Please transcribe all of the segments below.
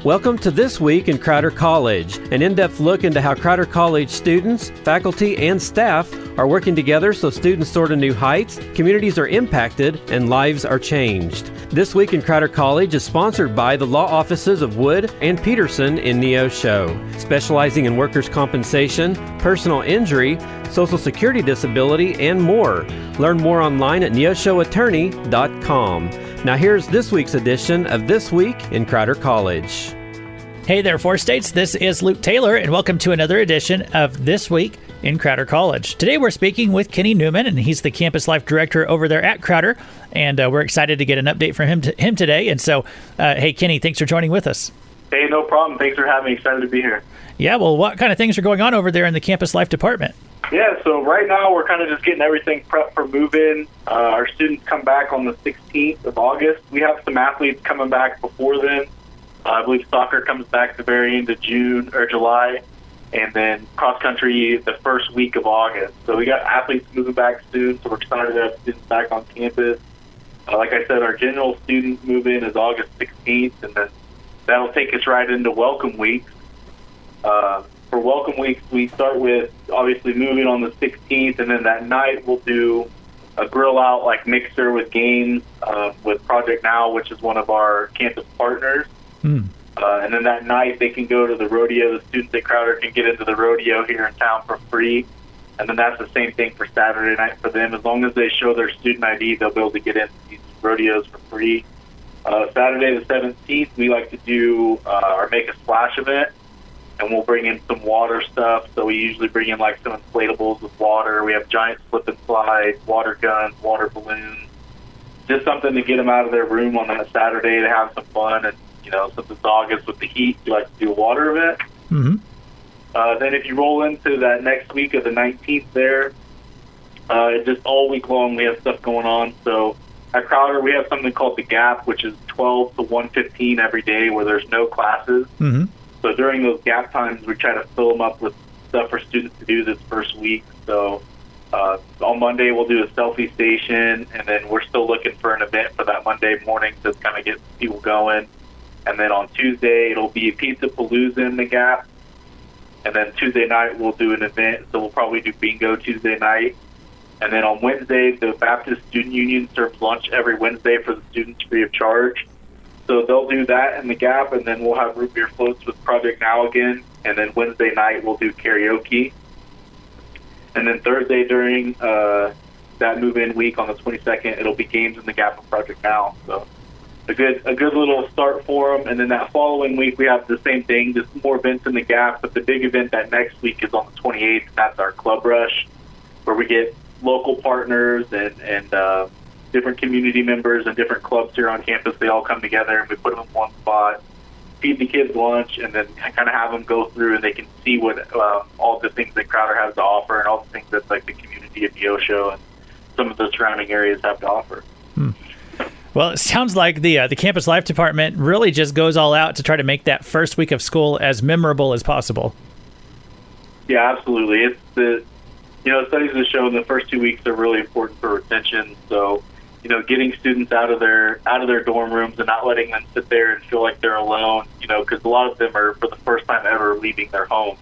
Welcome to This Week in Crowder College, an in-depth look into how Crowder College students, faculty, and staff are working together so students soar to new heights, communities are impacted, and lives are changed. This Week in Crowder College is sponsored by the law offices of Wood and Peterson in Neosho, specializing in workers' compensation, personal injury, Social Security disability, and more. Learn more online at neoshoattorney.com. Now here's this week's edition of This Week in Crowder College. Hey there, Four States. This is Luke Taylor, and welcome to another edition of This Week in Crowder College. Today we're speaking with Kenny Newman, and he's the Campus Life Director over there at Crowder, and we're excited to get an update from him today. And so, hey, Kenny, thanks for joining with us. Hey, no problem. Thanks for having me. Excited to be here. Yeah, well, what kind of things are going on over there in the Campus Life Department? Yeah, so right now we're kind of just getting everything prepped for move-in. Our students come back on the 16th of August. We have some athletes coming back before then. I believe soccer comes back the very end of June or July, and then cross-country the first week of August. So we got athletes moving back soon, so we're excited to have students back on campus. Like I said, our general student move-in is August 16th, and then that'll take us right into welcome weeks. For welcome weeks, we start with obviously moving on the 16th, and then that night we'll do a grill out like mixer with games with Project Now, which is one of our campus partners. And then that night they can go to the rodeo. The students at Crowder can get into the rodeo here in town for free. And then that's the same thing for Saturday night for them. As long as they show their student ID, they'll be able to get into these rodeos for free. Saturday the 17th, we like to do our Make a Splash event. And we'll bring in some water stuff. So we usually bring in like some inflatables with water. We have giant slip and slide, water guns, water balloons. Just something to get them out of their room on that Saturday to have some fun. And, you know, since it's August with the heat, we like to do a water event. Then if you roll into that next week of the 19th there, just all week long we have stuff going on. So at Crowder we have something called The Gap, which is 12 to 1:15 every day where there's no classes. So during those gap times, we try to fill them up with stuff for students to do this first week. So on Monday, we'll do a selfie station, and then we're still looking for an event for that Monday morning to kind of get people going. And then on Tuesday, it'll be a Pizza Palooza in the Gap. And then Tuesday night, we'll do an event. So we'll probably do bingo Tuesday night. And then on Wednesday, the Baptist Student Union serves lunch every Wednesday for the students free of charge. So they'll do that in the Gap, and then we'll have root beer floats with Project Now again. And then Wednesday night, we'll do karaoke. And then Thursday during that move-in week on the 22nd, it'll be games in the Gap of Project Now. So a good little start for them. And then that following week, we have the same thing, just more events in the Gap. But the big event that next week is on the 28th. That's our Club Rush, where we get local partners and different community members and different clubs here on campus. They all come together and we put them in one spot, feed the kids lunch, and then kind of have them go through and they can see what all the things that Crowder has to offer and all the things that like the community of Neosho and some of the surrounding areas have to offer. Well, it sounds like the Campus Life Department really just goes all out to try to make that first week of school as memorable as possible. Yeah, absolutely. It's studies have shown the first 2 weeks are really important for retention. So, getting students out of their dorm rooms and not letting them sit there and feel like they're alone, because a lot of them are for the first time ever leaving their home,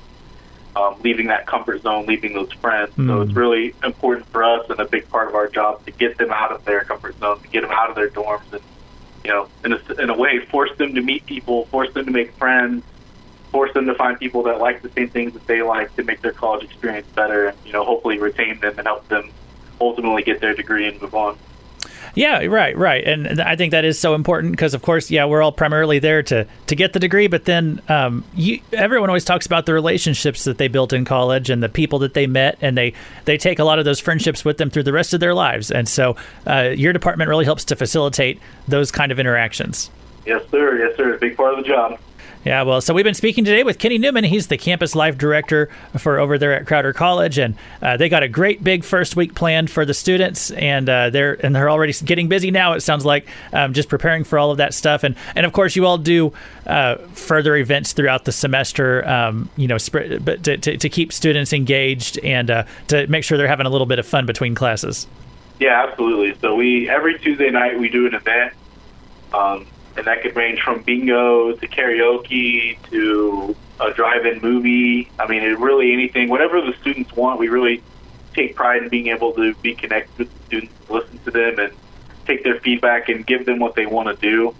leaving that comfort zone, leaving those friends. So it's really important for us and a big part of our job to get them out of their comfort zone, to get them out of their dorms and, in a way, force them to meet people, force them to make friends, force them to find people that like the same things that they like to make their college experience better and, hopefully retain them and help them ultimately get their degree and move on. Yeah, right. And I think that is so important because, of course, we're all primarily there to get the degree, but then everyone always talks about the relationships that they built in college and the people that they met, and they take a lot of those friendships with them through the rest of their lives. And so your department really helps to facilitate those kind of interactions. Yes, sir. A big part of the job. Yeah, well, so we've been speaking today with Kenny Newman. He's the Campus Life Director for over there at Crowder College, and they got a great big first week planned for the students, and they're already getting busy now. It sounds like just preparing for all of that stuff, and of course you all do further events throughout the semester, but to keep students engaged and to make sure they're having a little bit of fun between classes. Yeah, absolutely. So every Tuesday night we do an event. and that could range from bingo to karaoke to a drive-in movie. I mean, it really anything, whatever the students want. We really take pride in being able to be connected with the students, listen to them, and take their feedback and give them what they want to do.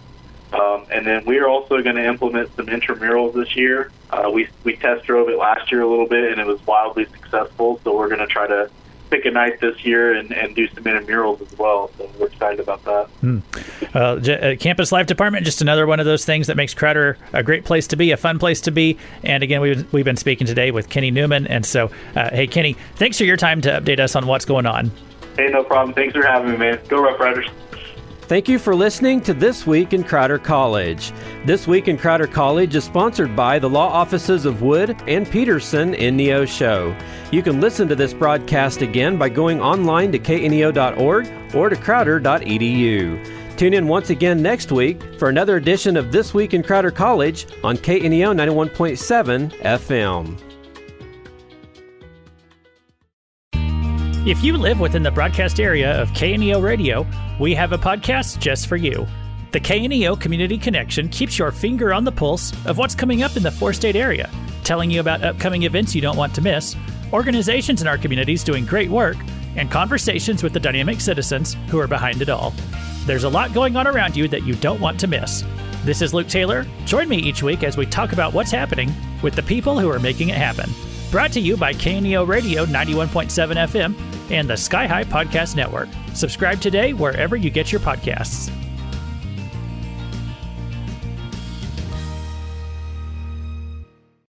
And then we're also going to implement some intramurals this year. We test drove it last year a little bit, and it was wildly successful. So we're going to try to pick a night this year and do some intramurals as well. So we're excited about that. Campus Life Department, just another one of those things that makes Crowder a great place to be, a fun place to be. And again, we've been speaking today with Kenny Newman. And so, hey, Kenny, thanks for your time to update us on what's going on. Hey, no problem. Thanks for having me, man. Go Rough Riders. Thank you for listening to This Week in Crowder College. This Week in Crowder College is sponsored by the law offices of Wood and Peterson in Neosho. You can listen to this broadcast again by going online to kneo.org or to crowder.edu. Tune in once again next week for another edition of This Week in Crowder College on KNEO 91.7 FM. If you live within the broadcast area of KNEO Radio, we have a podcast just for you. The KNEO Community Connection keeps your finger on the pulse of what's coming up in the four-state area, telling you about upcoming events you don't want to miss, organizations in our communities doing great work, and conversations with the dynamic citizens who are behind it all. There's a lot going on around you that you don't want to miss. This is Luke Taylor. Join me each week as we talk about what's happening with the people who are making it happen. Brought to you by KNEO Radio 91.7 FM and the Sky High Podcast Network. Subscribe today wherever you get your podcasts.